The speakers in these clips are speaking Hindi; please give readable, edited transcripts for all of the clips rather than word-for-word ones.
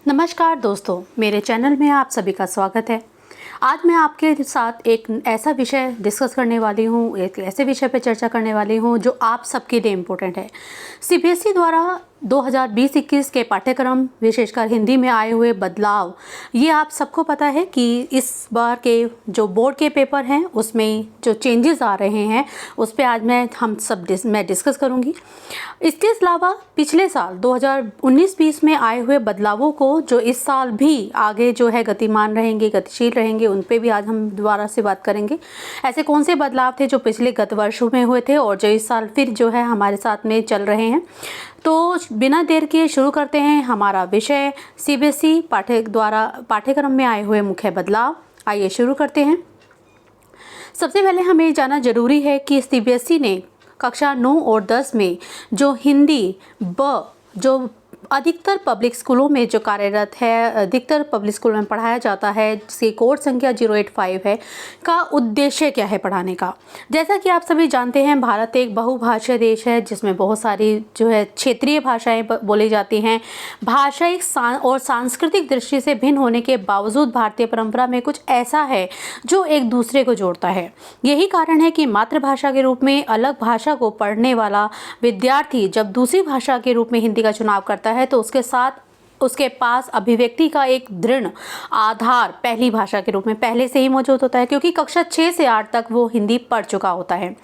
नमस्कार दोस्तों, मेरे चैनल में आप सभी का स्वागत है। आज मैं आपके साथ एक ऐसा विषय डिस्कस करने वाली हूँ, एक ऐसे विषय पर चर्चा करने वाली हूँ जो आप सबके लिए इम्पोर्टेंट है। सीबीएसई द्वारा 2020-21 के पाठ्यक्रम विशेषकर हिंदी में आए हुए बदलाव, ये आप सबको पता है कि इस बार के जो बोर्ड के पेपर हैं उसमें जो चेंजेस आ रहे हैं उस पर आज मैं डिस्कस करूँगी। इसके अलावा पिछले साल 2019-20 में आए हुए बदलावों को जो इस साल भी आगे जो है गतिमान रहेंगे, गतिशील रहेंगे, उन पे भी आज हम दोबारा से बात करेंगे। ऐसे कौन से बदलाव थे जो पिछले गत वर्षों में हुए थे और जो इस साल फिर जो है हमारे साथ में चल रहे हैं। तो बिना देर किए शुरू करते हैं हमारा विषय सीबीएसई पाठ्यक्रम में आए हुए मुख्य बदलाव। आइए शुरू करते हैं। सबसे पहले हमें जानना जरूरी है कि सीबीएसई ने कक्षा 9 और 10 में जो हिंदी जो अधिकतर पब्लिक स्कूलों में जो कार्यरत है, अधिकतर पब्लिक स्कूलों में पढ़ाया जाता है, जिसकी कोड संख्या 085 है, का उद्देश्य क्या है पढ़ाने का। जैसा कि आप सभी जानते हैं, भारत एक बहुभाषीय देश है जिसमें बहुत सारी जो है क्षेत्रीय भाषाएं बोली जाती हैं। भाषाई और सांस्कृतिक दृष्टि से भिन्न होने के बावजूद भारतीय परंपरा में कुछ ऐसा है जो एक दूसरे को जोड़ता है। यही कारण है कि मातृभाषा के रूप में अलग भाषा को पढ़ने वाला विद्यार्थी जब दूसरी भाषा के रूप में हिंदी का चुनाव करता है तो उसके साथ उसके पास अभिव्यक्ति का एक दृढ़ आधार पहली भाषा के रूप में पहले से ही मौजूद होता है, क्योंकि कक्षा 6 से 8 तक वो हिंदी पढ़ चुका होता है।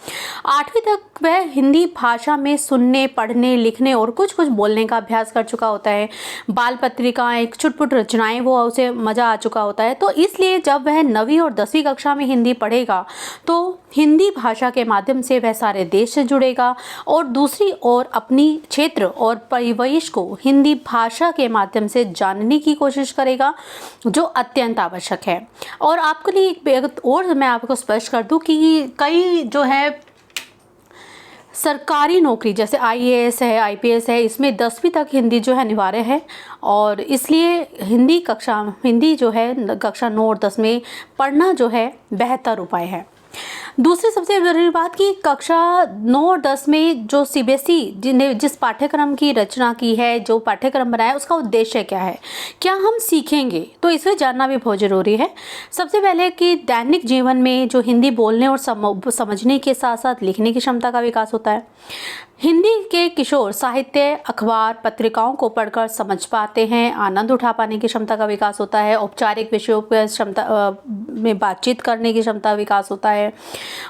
8वीं तक वह हिंदी भाषा में सुनने, पढ़ने, लिखने और कुछ बोलने का अभ्यास कर चुका होता है। बाल पत्रिकाएं, छुटपुट रचनाएं वो उसे मज़ा आ चुका होता है। तो इसलिए जब वह 9वीं और 10वीं कक्षा में हिंदी पढ़ेगा तो हिंदी भाषा के माध्यम से वह सारे देश से जुड़ेगा और दूसरी ओर अपनी क्षेत्र और परिवेश को हिंदी भाषा के माध्यम से जानने की कोशिश करेगा, जो अत्यंत आवश्यक है। और आपके लिए एक और मैं आपको स्पष्ट कर दूं कि कई जो है सरकारी नौकरी जैसे आईएएस है, आईपीएस है, इसमें 10वीं तक हिंदी जो है अनिवार्य है और इसलिए हिंदी जो है कक्षा 9 और 10 में पढ़ना जो है बेहतर उपाय है। दूसरी सबसे ज़रूरी बात कि कक्षा 9 और 10 में जो सीबीएसई ने जिस पाठ्यक्रम की रचना की है, जो पाठ्यक्रम बनाया है, उसका उद्देश्य क्या है, क्या हम सीखेंगे, तो इसे जानना भी बहुत ज़रूरी है। सबसे पहले कि दैनिक जीवन में जो हिंदी बोलने और समझने के साथ साथ लिखने की क्षमता का विकास होता है। हिंदी के किशोर साहित्य, अखबार, पत्रिकाओं को पढ़कर समझ पाते हैं, आनंद उठा पाने की क्षमता का विकास होता है। औपचारिक विषयों पर में बातचीत करने की क्षमता विकास होता है।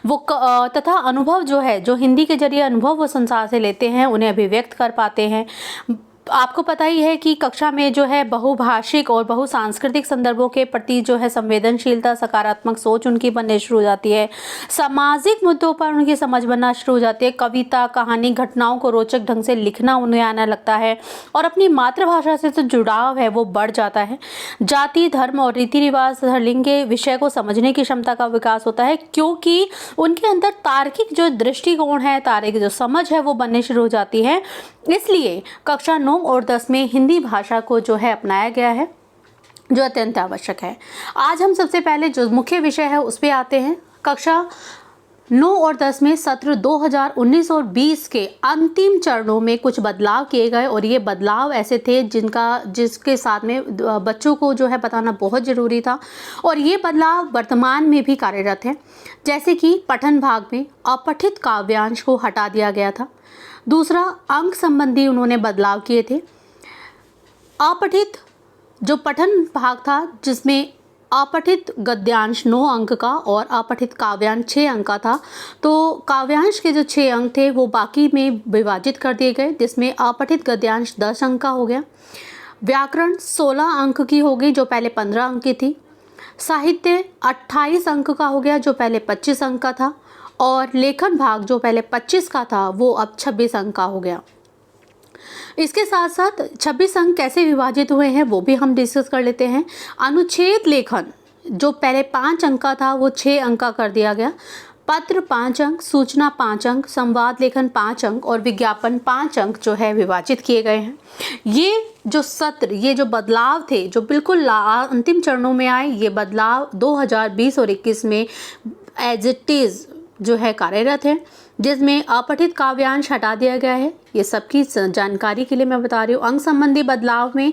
वो तथा अनुभव जो है, जो हिंदी के जरिए अनुभव वो संसार से लेते हैं, उन्हें अभिव्यक्त कर पाते हैं। आपको पता ही है कि कक्षा में जो है बहुभाषिक और बहुसांस्कृतिक संदर्भों के प्रति जो है संवेदनशीलता, सकारात्मक सोच उनकी बनने शुरू हो जाती है। सामाजिक मुद्दों पर उनकी समझ बनना शुरू हो जाती है। कविता, कहानी, घटनाओं को रोचक ढंग से लिखना उन्हें आने लगता है और अपनी मातृभाषा से जो जुड़ाव है वो बढ़ जाता है। जाति, धर्म और रीति रिवाज, लिंग के विषय को समझने की क्षमता का विकास होता है, क्योंकि उनके अंदर तार्किक जो दृष्टिकोण है, तार्किक जो समझ है वो बनने शुरू हो जाती है। इसलिए कक्षा 9 और 10 में हिंदी भाषा को जो है अपनाया गया है, जो अत्यंत आवश्यक है। आज हम सबसे पहले जो मुख्य विषय है उस पे आते हैं। कक्षा 9 और 10 में सत्र 2019 और 20 के अंतिम चरणों में कुछ बदलाव किए गए और ये बदलाव ऐसे थे जिसके साथ में बच्चों को जो है बताना बहुत ज़रूरी था और ये बदलाव वर्तमान में भी कार्यरत है। जैसे कि पठन भाग में अपठित काव्यांश को हटा दिया गया था। दूसरा, अंक संबंधी उन्होंने बदलाव किए थे। अपठित जो पठन भाग था जिसमें अपठित गद्यांश 9 अंक का और अपठित काव्यांश 6 अंक का था, तो काव्यांश के जो 6 अंक थे वो बाकी में विभाजित कर दिए गए, जिसमें अपठित गद्यांश 10 अंक का हो गया। व्याकरण 16 अंक की हो गई जो पहले 15 अंक की थी। साहित्य 28 अंक का हो गया जो पहले 25 अंक का था और लेखन भाग जो पहले 25 का था वो अब 26 अंक का हो गया। इसके साथ साथ 26 अंक कैसे विभाजित हुए हैं वो भी हम डिस्कस कर लेते हैं। अनुच्छेद लेखन जो पहले 5 अंक का था वो 6 अंक का कर दिया गया। पत्र 5 अंक, सूचना 5 अंक, संवाद लेखन 5 अंक और विज्ञापन 5 अंक जो है विभाजित किए गए हैं। ये जो सत्र, ये जो बदलाव थे जो बिल्कुल अंतिम चरणों में आए, ये बदलाव 2020 और 21 में एज इट इज़ जो है कार्यरत है। जिसमें अपठित काव्यांश हटा दिया गया है। ये सबकी जानकारी के लिए मैं बता रही हूँ। अंक संबंधी बदलाव में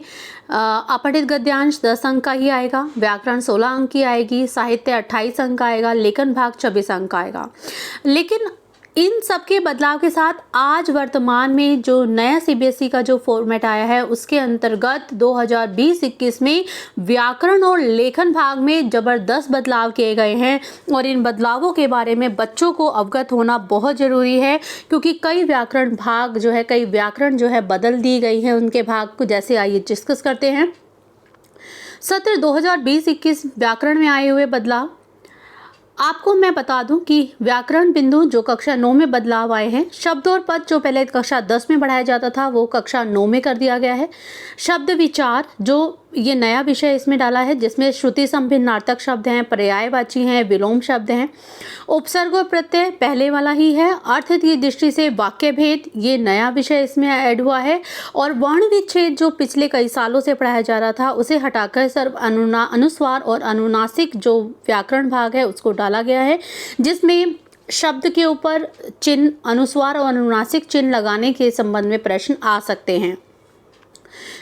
अपठित गद्यांश 10 अंक का ही आएगा, व्याकरण 16 अंक की आएगी, साहित्य 28 अंक का आएगा, लेखन भाग 26 अंक का आएगा। लेकिन इन सब के बदलाव के साथ आज वर्तमान में जो नया सीबीएसई का जो फॉर्मेट आया है उसके अंतर्गत 2020-21 में व्याकरण और लेखन भाग में ज़बरदस्त बदलाव किए गए हैं और इन बदलावों के बारे में बच्चों को अवगत होना बहुत ज़रूरी है, क्योंकि कई व्याकरण भाग जो है, कई व्याकरण जो है बदल दी गई है उनके भाग को। जैसे आइए डिस्कस करते हैं। सत्र 2020-21 व्याकरण में आए हुए बदलाव। आपको मैं बता दूं कि व्याकरण बिंदु जो कक्षा 9 में बदलाव आए हैं, शब्द और पद जो पहले कक्षा 10 में पढ़ाया जाता था वो कक्षा 9 में कर दिया गया है। शब्द विचार जो ये नया विषय इसमें डाला है, जिसमें श्रुति संभिन्नार्थक शब्द हैं, पर्यायवाची हैं, विलोम शब्द हैं। उपसर्ग और प्रत्यय पहले वाला ही है। अर्थ की दृष्टि से वाक्य भेद ये नया विषय इसमें ऐड हुआ है। और वर्ण विच्छेद जो पिछले कई सालों से पढ़ाया जा रहा था उसे हटाकर सिर्फ अनुस्वार और अनुनासिक जो व्याकरण भाग है उसको डाला गया है, जिसमें शब्द के ऊपर चिन्ह, अनुस्वार और अनुनासिक चिन्ह लगाने के संबंध में प्रश्न आ सकते हैं।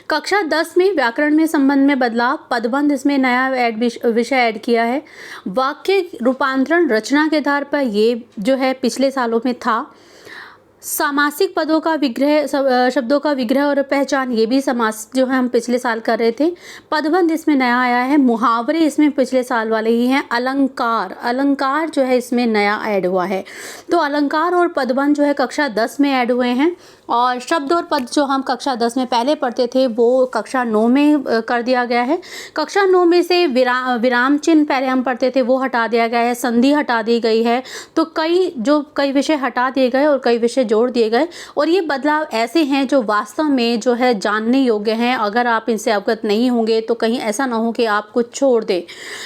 कक्षा 10 में व्याकरण में संबंध में बदलाव, पदबंध इसमें नया विषय ऐड किया है। वाक्य रूपांतरण रचना के आधार पर ये जो है पिछले सालों में था। सामासिक पदों का विग्रह, शब्दों का विग्रह और पहचान, ये भी समास जो है हम पिछले साल कर रहे थे। पदबंध इसमें नया आया है। मुहावरे इसमें पिछले साल वाले ही हैं। अलंकार, अलंकार जो है इसमें नया ऐड हुआ है। तो अलंकार और पदबंध जो है कक्षा 10 में ऐड हुए हैं। और शब्द और पद जो हम कक्षा 10 में पहले पढ़ते थे वो कक्षा 9 में कर दिया गया है। कक्षा 9 में से विराम चिन्ह पहले हम पढ़ते थे वो हटा दिया गया है, संधि हटा दी गई है। तो कई विषय हटा दिए गए और कई विषय जोड़ दिए गए। और ये बदलाव ऐसे हैं जो वास्तव में जो है जानने योग्य हैं। अगर आप इनसे अवगत नहीं होंगे तो कहीं ऐसा ना हो कि आप कुछ छोड़ दें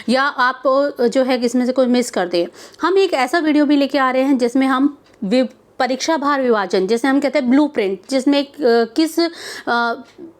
या आप जो है इसमें से कोई मिस कर दें। हम एक ऐसा वीडियो भी लेके आ रहे हैं जिसमें हम परीक्षा भार विभाजन, जैसे हम कहते हैं ब्लूप्रिंट, जिसमें किस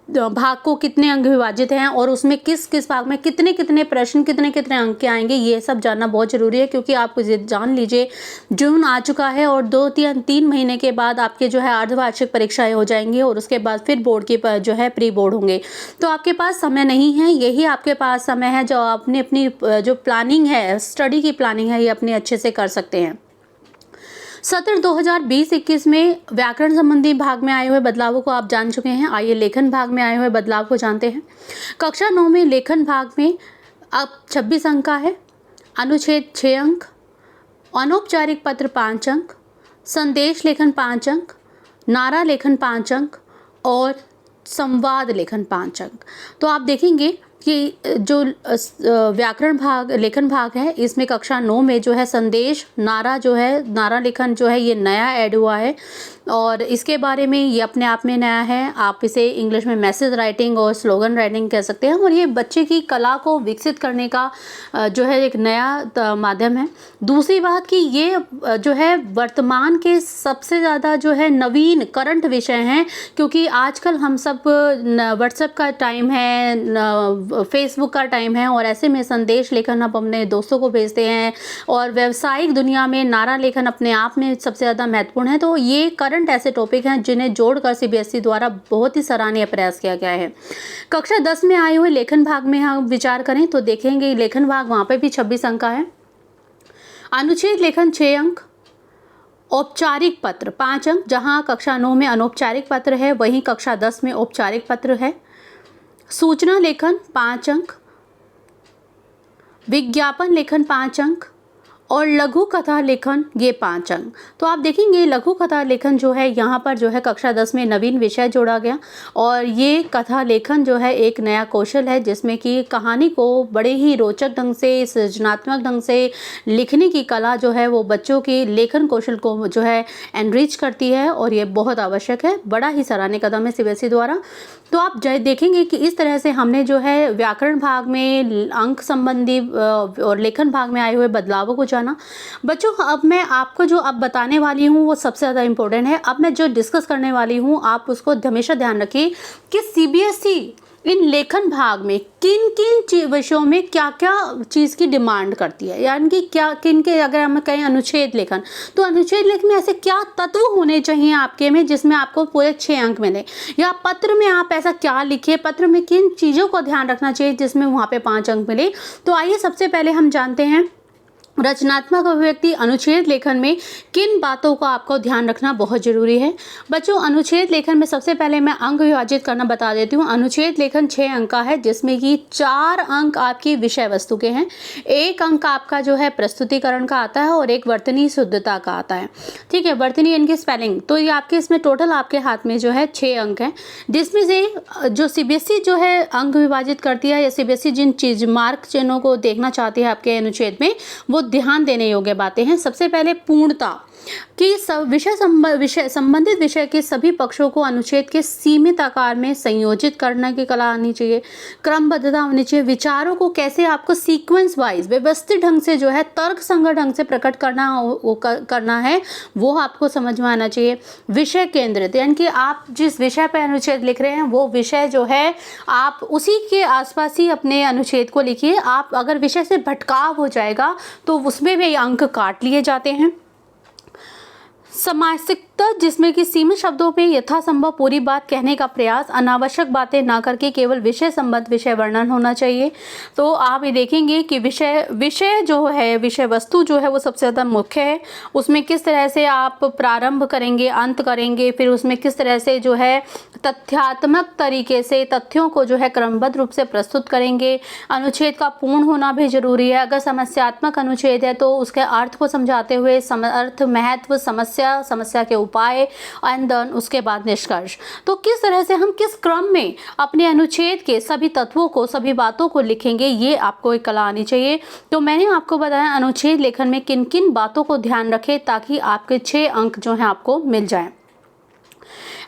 भाग को कितने अंक विभाजित हैं और उसमें किस किस भाग में कितने कितने प्रश्न, कितने कितने अंक के आएंगे, ये सब जानना बहुत ज़रूरी है। क्योंकि आप जान लीजिए जून आ चुका है और 2-3 महीने के बाद आपके जो है अर्धवार्षिक परीक्षाएं हो जाएंगी और उसके बाद फिर बोर्ड के जो है प्री बोर्ड होंगे। तो आपके पास समय नहीं है, यही आपके पास समय है जो आपने अपनी जो प्लानिंग है, स्टडी की प्लानिंग है, ये अपने अच्छे से कर सकते हैं। सत्र 2020-21 में व्याकरण संबंधी भाग में आए हुए बदलावों को आप जान चुके हैं। आइए लेखन भाग में आए हुए बदलाव को जानते हैं। कक्षा 9 में लेखन भाग में अब 26 अंक का है। अनुच्छेद 6 अंक, अनौपचारिक पत्र 5 अंक, संदेश लेखन 5 अंक, नारा लेखन 5 अंक और संवाद लेखन 5 अंक। तो आप देखेंगे कि जो व्याकरण भाग, लेखन भाग है, इसमें कक्षा 9 में जो है संदेश, नारा जो है, नारा लेखन जो है ये नया ऐड हुआ है और इसके बारे में ये अपने आप में नया है। आप इसे इंग्लिश में मैसेज राइटिंग और स्लोगन राइटिंग कह सकते हैं और ये बच्चे की कला को विकसित करने का जो है एक नया माध्यम है। दूसरी बात कि ये जो है वर्तमान के सबसे ज़्यादा जो है नवीन करंट विषय हैं, क्योंकि आजकल हम सब व्हाट्सएप का टाइम है, फेसबुक का टाइम है और ऐसे में संदेश लेखन आप अपने दोस्तों को भेजते हैं और व्यावसायिक दुनिया में नारा लेखन अपने आप में सबसे ज़्यादा महत्वपूर्ण है। तो ये करंट ऐसे टॉपिक हैं जिन्हें जोड़कर सीबीएसई द्वारा बहुत ही सराहनीय प्रयास किया गया है। कक्षा 10 में आए हुए लेखन भाग में हम विचार करें तो देखेंगे लेखन भाग वहाँ पर भी 26 अंक का है। अनुच्छेद लेखन 6 अंक, औपचारिक पत्र 5 अंक, जहाँ कक्षा 9 में अनौपचारिक पत्र है वहीं कक्षा 10 में औपचारिक पत्र है। सूचना लेखन 5 अंक, विज्ञापन लेखन 5 अंक और लघु कथा लेखन ये 5 अंक। तो आप देखेंगे लघु कथा लेखन जो है यहाँ पर जो है कक्षा 10 में नवीन विषय जोड़ा गया और ये कथा लेखन जो है एक नया कौशल है जिसमें कि कहानी को बड़े ही रोचक ढंग से, सृजनात्मक ढंग से लिखने की कला जो है वो बच्चों के लेखन कौशल को जो है एनरिच करती है और ये बहुत आवश्यक है। बड़ा ही सराहनीय कदम है सीबीएसई द्वारा। तो आप देखेंगे कि इस तरह से हमने जो है व्याकरण भाग में अंक संबंधी और लेखन भाग में आए हुए बदलावों को जाना। बच्चों अब मैं आपको जो अब बताने वाली हूँ वो सबसे ज़्यादा इम्पोर्टेंट है। अब मैं जो डिस्कस करने वाली हूँ आप उसको हमेशा ध्यान रखिए कि सीबीएसई इन लेखन भाग में किन किन विषयों में क्या क्या चीज़ की डिमांड करती है, यानी कि क्या किन के, अगर हम कहें अनुच्छेद लेखन, तो अनुच्छेद लेखन में ऐसे क्या तत्व होने चाहिए आपके में जिसमें आपको पूरे 6 अंक मिले, या पत्र में आप ऐसा क्या लिखे, पत्र में किन चीज़ों को ध्यान रखना चाहिए जिसमें वहाँ पे 5 अंक मिले। तो आइए सबसे पहले हम जानते हैं रचनात्मक अभिव्यक्ति अनुच्छेद लेखन में किन बातों का आपको ध्यान रखना बहुत ज़रूरी है। बच्चों, अनुच्छेद लेखन में सबसे पहले मैं अंक विभाजित करना बता देती हूँ। अनुच्छेद लेखन 6 अंक का है, जिसमें कि 4 अंक आपकी विषय वस्तु के हैं, 1 अंक आपका जो है प्रस्तुतिकरण का आता है और 1 वर्तनी शुद्धता का आता है। ठीक है, वर्तनी इनकी स्पेलिंग, तो ये आपके इसमें टोटल आपके हाथ में जो है 6 अंक हैं, जिसमें से जो सीबीएसई जो है अंक विभाजित करती है, या सीबीएसई जिन चीज मार्क चिन्हों को देखना चाहती है आपके अनुच्छेद में, वो ध्यान देने योग्य बातें हैं। सबसे पहले पूर्णता कि संबंधित विषय के सभी पक्षों को अनुच्छेद के सीमित आकार में संयोजित करने की कला आनी चाहिए, क्रमबद्धता होनी चाहिए, विचारों को कैसे आपको सीक्वेंस वाइज व्यवस्थित ढंग से जो है तर्क संगत ढंग से प्रकट करना है वो आपको समझ में आना चाहिए। विषय केंद्रित, यानी कि आप जिस विषय पर अनुच्छेद लिख रहे हैं वो विषय जो है आप उसी के आसपास ही अपने अनुच्छेद को लिखिए। आप अगर विषय से भटकाव हो जाएगा तो उसमें भी अंक काट लिए जाते हैं। समासिकता, जिसमें कि सीमित शब्दों में यथासंभव पूरी बात कहने का प्रयास, अनावश्यक बातें ना करके केवल विषय संबंध विषय वर्णन होना चाहिए। तो आप ये देखेंगे कि विषय जो है, विषय वस्तु जो है वो सबसे ज़्यादा मुख्य है। उसमें किस तरह से आप प्रारंभ करेंगे, अंत करेंगे, फिर उसमें किस तरह से जो है तथ्यात्मक तरीके से तथ्यों को जो है क्रमबद्ध रूप से प्रस्तुत करेंगे। अनुच्छेद का पूर्ण होना भी जरूरी है। अगर समस्यात्मक अनुच्छेद है तो उसके अर्थ को समझाते हुए अर्थ, महत्व, समस्या के उपाय एंड देन उसके बाद निष्कर्ष। तो किस तरह से हम किस क्रम में अपने अनुच्छेद के सभी तत्वों को, सभी बातों को लिखेंगे, ये आपको एक कला आनी चाहिए। तो मैंने आपको बताया अनुच्छेद लेखन में किन किन बातों को ध्यान रखें ताकि आपके 6 अंक जो हैं आपको मिल जाएं।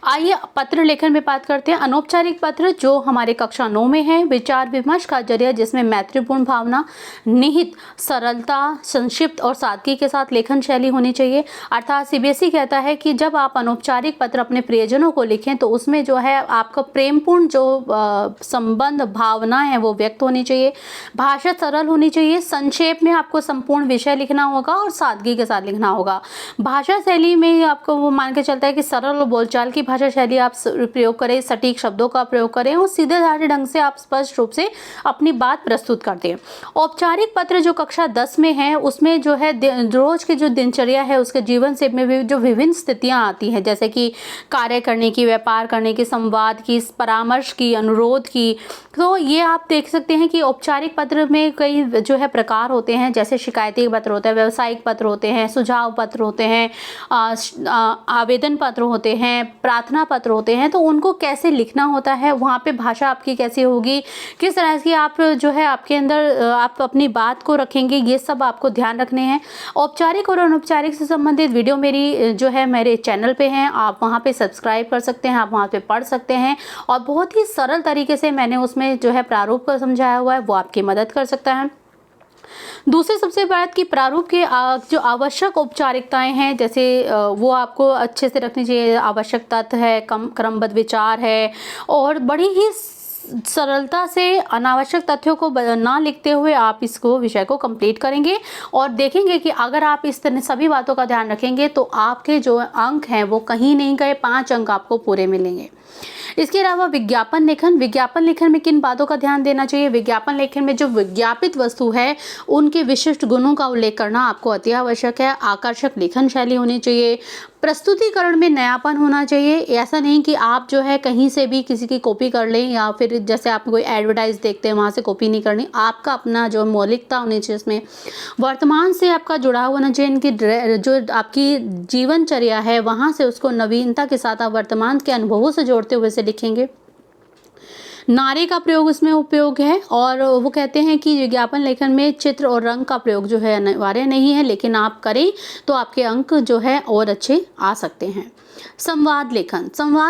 आइए पत्र लेखन में बात करते हैं। अनौपचारिक पत्र जो हमारे कक्षा 9 में है, विचार विमर्श का जरिया जिसमें मैत्रीपूर्ण भावना, निहित सरलता, संक्षिप्त और सादगी के साथ लेखन शैली होनी चाहिए। अर्थात सीबीएसई कहता है कि जब आप अनौपचारिक पत्र अपने प्रियजनों को लिखें तो उसमें जो है आपका प्रेमपूर्ण जो संबंध, भावना है वो व्यक्त होनी चाहिए। भाषा सरल होनी चाहिए। संक्षेप में आपको संपूर्ण विषय लिखना होगा और सादगी के साथ लिखना होगा। भाषा शैली में आपको वो मान के चलता है कि सरल बोलचाल की भाषा शैली आप प्रयोग करें, सटीक शब्दों का प्रयोग करें और सीधे साधे ढंग से आप स्पष्ट रूप से अपनी बात प्रस्तुत करते हैं। औपचारिक पत्र जो कक्षा 10 में है उसमें जो है रोज की जो दिनचर्या है उसके जीवन से में भी जो विभिन्न स्थितियां आती हैं, जैसे कि कार्य करने की, व्यापार करने की, संवाद की, परामर्श की, अनुरोध की, तो ये आप देख सकते हैं कि औपचारिक पत्र में कई जो है प्रकार होते हैं, जैसे शिकायती पत्र होता है, व्यावसायिक पत्र होते हैं, सुझाव पत्र होते हैं, आवेदन पत्र होते हैं, प्रार्थना पत्र होते हैं। तो उनको कैसे लिखना होता है, वहाँ पे भाषा आपकी कैसी होगी, किस तरह की आप जो है आपके अंदर आप अपनी बात को रखेंगे, ये सब आपको ध्यान रखने हैं। औपचारिक और अनौपचारिक से संबंधित वीडियो मेरी जो है मेरे चैनल पे हैं, आप वहाँ पे सब्सक्राइब कर सकते हैं, आप वहाँ पे पढ़ सकते हैं और बहुत ही सरल तरीके से मैंने उसमें जो है प्रारूप को समझाया हुआ है, वो आपकी मदद कर सकता है। दूसरी सबसे बात कि प्रारूप के जो आवश्यक औपचारिकताएं हैं, जैसे वो आपको अच्छे से रखनी चाहिए। आवश्यक तथ्य है, क्रमबद्ध विचार है और बड़ी ही सरलता से अनावश्यक तथ्यों को ना लिखते हुए आप इसको विषय को कंप्लीट करेंगे और देखेंगे कि अगर आप इस तरह सभी बातों का ध्यान रखेंगे तो आपके जो अंक हैं वो कहीं नहीं गए, 5 अंक आपको पूरे मिलेंगे। इसके अलावा विज्ञापन लेखन में किन बातों का ध्यान देना चाहिए। विज्ञापन लेखन में जो विज्ञापित वस्तु है उनके विशिष्ट गुणों का उल्लेख करना आपको अति आवश्यक है। आकर्षक लेखन शैली होनी चाहिए। प्रस्तुतिकरण में नयापन होना चाहिए। ऐसा नहीं कि आप जो है कहीं से भी किसी की कॉपी कर लें या फिर जैसे आप कोई एडवर्टाइज देखते हैं वहाँ से कॉपी नहीं करनी। आपका अपना जो मौलिकता होनी चाहिए इसमें। वर्तमान से आपका जुड़ाव होना चाहिए। इनकी जो आपकी जीवनचर्या है वहाँ से उसको नवीनता के साथ आप वर्तमान के अनुभवों से जोड़ते हुए से लिखेंगे। नारे का प्रयोग इसमें उपयोग है और वो कहते हैं कि विज्ञापन लेखन में चित्र और रंग का प्रयोग जो है अनिवार्य नहीं है, लेकिन आप करें तो आपके अंक जो है और अच्छे आ सकते हैं। संवाद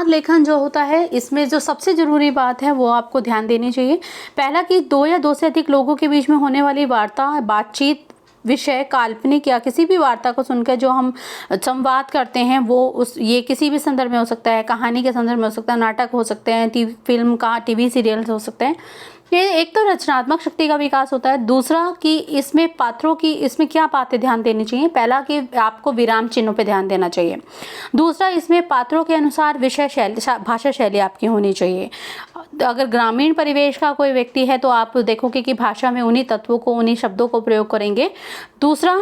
लेखन जो होता है इसमें जो सबसे ज़रूरी बात है वो आपको ध्यान देनी चाहिए। पहला कि 2 या 2 से अधिक लोगों के बीच में होने वाली बातचीत विषय काल्पनिक या किसी भी वार्ता को सुनकर जो हम संवाद करते हैं वो ये किसी भी संदर्भ में हो सकता है, कहानी के संदर्भ में हो सकता है, नाटक हो सकते हैं, फिल्म का टीवी सीरियल्स हो सकते हैं। ये एक तो रचनात्मक शक्ति का विकास होता है। दूसरा कि इसमें पात्रों की इसमें क्या बातें ध्यान देनी चाहिए। पहला कि आपको विराम चिन्हों पे ध्यान देना चाहिए। दूसरा, इसमें पात्रों के अनुसार विषय शैली, भाषा शैली आपकी होनी चाहिए। अगर ग्रामीण परिवेश का कोई व्यक्ति है तो आप देखोगे कि भाषा में उन्हीं तत्वों को, उन्हीं शब्दों को प्रयोग करेंगे। दूसरा,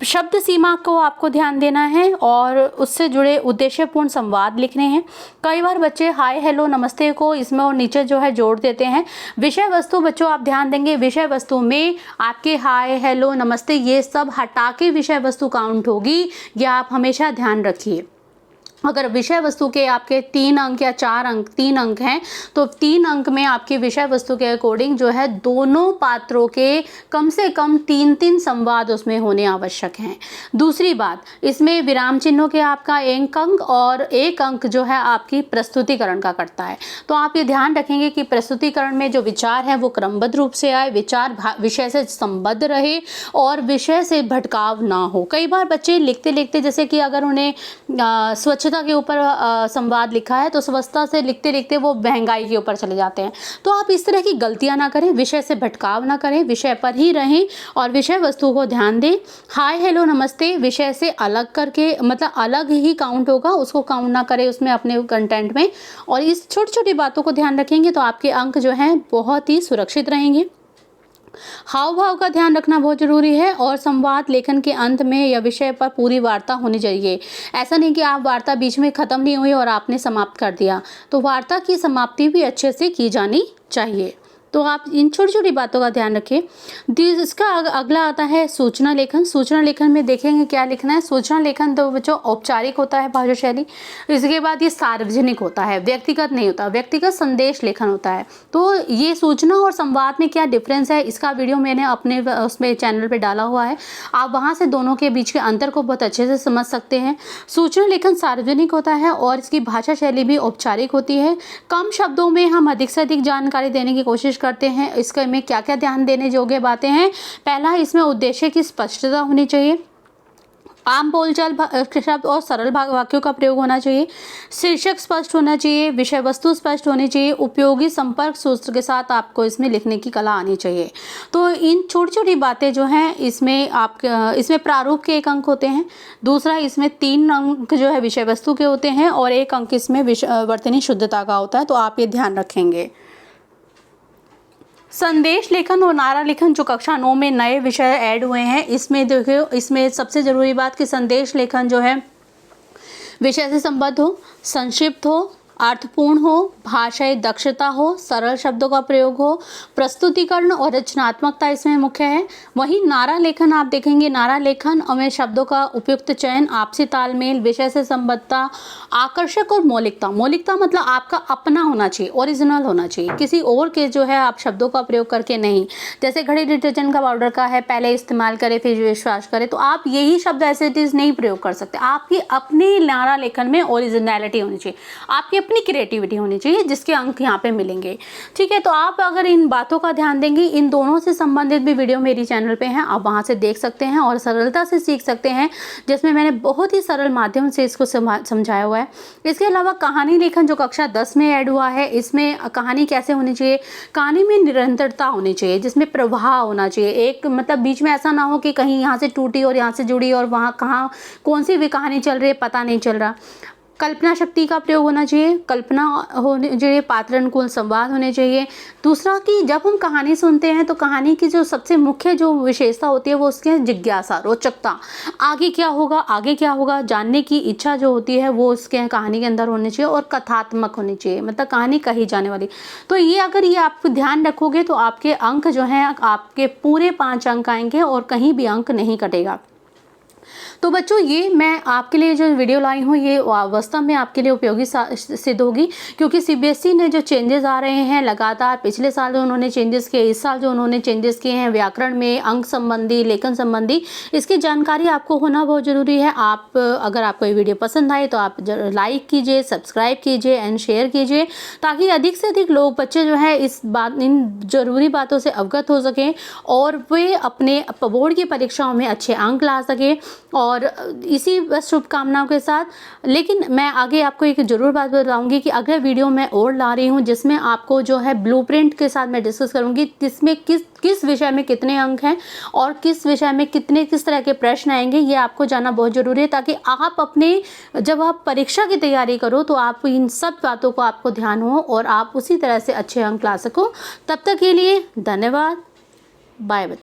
शब्द सीमा को आपको ध्यान देना है और उससे जुड़े उद्देश्यपूर्ण संवाद लिखने हैं। कई बार बच्चे हाय, हेलो, नमस्ते को इसमें और नीचे जो है जोड़ देते हैं। विषय वस्तु बच्चों आप ध्यान देंगे, विषय वस्तु में आपके हाय, हेलो, नमस्ते ये सब हटा के विषय वस्तु काउंट होगी। यह आप हमेशा ध्यान रखिए। अगर विषय वस्तु के आपके 3 अंक या 4 अंक, 3 अंक हैं तो 3 अंक में आपकी विषय वस्तु के अकॉर्डिंग जो है दोनों पात्रों के कम से कम 3-3 संवाद उसमें होने आवश्यक हैं। दूसरी बात, इसमें विराम चिन्हों के आपका 1 अंक और 1 अंक जो है आपकी प्रस्तुतिकरण का कटता है। तो आप ये ध्यान रखेंगे कि प्रस्तुतिकरण में जो विचार है वो क्रमबद्ध रूप से आए, विचार विषय से संबद्ध रहे और विषय से भटकाव ना हो। कई बार बच्चे लिखते लिखते, जैसे कि अगर उन्हें स्वच्छता के ऊपर संवाद लिखा है तो स्वच्छता से लिखते लिखते वो महंगाई के ऊपर चले जाते हैं। तो आप इस तरह की गलतियां ना करें, विषय से भटकाव ना करें, विषय पर ही रहें और विषय वस्तु को ध्यान दें। हाय, हेलो, नमस्ते विषय से अलग करके, मतलब अलग ही काउंट होगा, उसको काउंट ना करें उसमें अपने कंटेंट में। और इस छोटी छोटी बातों को ध्यान रखेंगे तो आपके अंक जो हैं बहुत ही सुरक्षित रहेंगे। हाव भाव का ध्यान रखना बहुत जरूरी है और संवाद लेखन के अंत में या विषय पर पूरी वार्ता होनी चाहिए। ऐसा नहीं कि आप वार्ता बीच में खत्म नहीं हुई और आपने समाप्त कर दिया, तो वार्ता की समाप्ति भी अच्छे से की जानी चाहिए। तो आप इन छोटी छोटी बातों का ध्यान रखें। इसका अगला आता है सूचना लेखन। सूचना लेखन में देखेंगे क्या लिखना है। सूचना लेखन तो बच्चों औपचारिक होता है भाषा शैली। इसके बाद ये सार्वजनिक होता है, व्यक्तिगत नहीं होता, व्यक्तिगत संदेश लेखन होता है। तो ये सूचना और संवाद में क्या डिफरेंस है, इसका वीडियो मैंने अपने उसमें चैनल पर डाला हुआ है, आप वहाँ से दोनों के बीच के अंतर को बहुत अच्छे से समझ सकते हैं। सूचना लेखन सार्वजनिक होता है और इसकी भाषा शैली भी औपचारिक होती है। कम शब्दों में हम अधिक से अधिक जानकारी देने की कोशिश करते हैं। इसके में क्या क्या ध्यान देने योग्य बातें हैं। पहला, इसमें उद्देश्य की स्पष्टता होनी चाहिए, आम बोलचाल शब्द और सरल वाक्यों का प्रयोग होना चाहिए, शीर्षक स्पष्ट होना चाहिए, विषय वस्तु स्पष्ट होनी चाहिए, उपयोगी संपर्क सूत्र के साथ आपको इसमें लिखने की कला आनी चाहिए। तो इन छोटी छोटी बातें जो हैं इसमें प्रारूप के 1 अंक होते हैं। दूसरा, इसमें 3 अंक जो है विषय वस्तु के होते हैं और 1 अंक इसमें वर्तनी शुद्धता का होता है। तो आप ये ध्यान रखेंगे। संदेश लेखन और नारा लेखन जो कक्षा 9 में नए विषय ऐड हुए हैं, इसमें देखिए, इसमें सबसे ज़रूरी बात कि संदेश लेखन जो है विषय से संबद्ध हो, संक्षिप्त हो, अर्थपूर्ण हो, भाषाई दक्षता हो, सरल शब्दों का प्रयोग हो, प्रस्तुतिकरण और रचनात्मकता इसमें मुख्य है। वहीं नारा लेखन आप देखेंगे, नारा लेखन में शब्दों का उपयुक्त चयन, आपसी तालमेल, विषय से संबद्धता, आकर्षक और मौलिकता। मौलिकता मतलब आपका अपना होना चाहिए, ओरिजिनल होना चाहिए, किसी और के जो है आप शब्दों का प्रयोग करके नहीं। जैसे घड़ी डिटर्जेंट का पाउडर का है, पहले इस्तेमाल करें फिर विश्वास करें, तो आप यही शब्द ऐसे इट इज़ नहीं प्रयोग कर सकते। आपकी अपनी नारा लेखन में ओरिजिनलिटी होनी चाहिए, आपकी अपनी क्रिएटिविटी होनी चाहिए, जिसके अंक यहाँ पे मिलेंगे। ठीक है, तो आप अगर इन बातों का ध्यान देंगे, इन दोनों से संबंधित भी वीडियो मेरी चैनल पे हैं, आप वहाँ से देख सकते हैं और सरलता से सीख सकते हैं, जिसमें मैंने बहुत ही सरल माध्यम से इसको समझाया हुआ है। इसके अलावा कहानी लेखन जो कक्षा 10 में ऐड हुआ है, इसमें कहानी कैसे होनी चाहिए, कहानी में निरंतरता होनी चाहिए, जिसमें प्रवाह होना चाहिए। एक मतलब बीच में ऐसा ना हो कि कहीं यहाँ से टूटी और यहाँ से जुड़ी और वहाँ कहाँ कौन सी भी कहानी चल रही है पता नहीं चल रहा। कल्पना शक्ति का प्रयोग होना चाहिए, कल्पना होनी चाहिए, पात्र अनुकूल संवाद होने चाहिए। दूसरा कि जब हम कहानी सुनते हैं तो कहानी की जो सबसे मुख्य जो विशेषता होती है वो उसकी जिज्ञासा, रोचकता, आगे क्या होगा, आगे क्या होगा, जानने की इच्छा जो होती है वो उसके कहानी के अंदर होनी चाहिए। और कथात्मक होनी चाहिए, मतलब कहानी कही जाने वाली। तो ये अगर ये आप ध्यान रखोगे तो आपके अंक जो हैं आपके पूरे 5 अंक आएंगे और कहीं भी अंक नहीं कटेगा। तो बच्चों ये मैं आपके लिए जो वीडियो लाई हूँ ये वास्तव में आपके लिए उपयोगी सिद्ध होगी, क्योंकि सीबीएसई ने जो चेंजेस आ रहे हैं लगातार, पिछले साल जो उन्होंने चेंजेस किए, इस साल जो उन्होंने चेंजेस किए हैं व्याकरण में, अंक संबंधी, लेखन संबंधी, इसकी जानकारी आपको होना बहुत ज़रूरी है। आप अगर आपको ये वीडियो पसंद आए तो आप लाइक कीजिए, सब्सक्राइब कीजिए एंड शेयर कीजिए, ताकि अधिक से अधिक लोग, बच्चे जो है इन ज़रूरी बातों से अवगत हो सकें और वे अपने बोर्ड की परीक्षाओं में अच्छे अंक ला सकें। और इसी बस शुभकामनाओं के साथ, लेकिन मैं आगे आपको एक ज़रूर बात बताऊंगी कि अगले वीडियो मैं और ला रही हूं जिसमें आपको जो है ब्लूप्रिंट के साथ मैं डिस्कस करूंगी जिसमें किस विषय में कितने अंक हैं और किस विषय में किस तरह के प्रश्न आएंगे, ये आपको जानना बहुत ज़रूरी है, ताकि आप जब आप परीक्षा की तैयारी करो तो आप इन सब बातों को आपको ध्यान हो और आप उसी तरह से अच्छे अंक ला सको। तब तक के लिए धन्यवाद, बाय।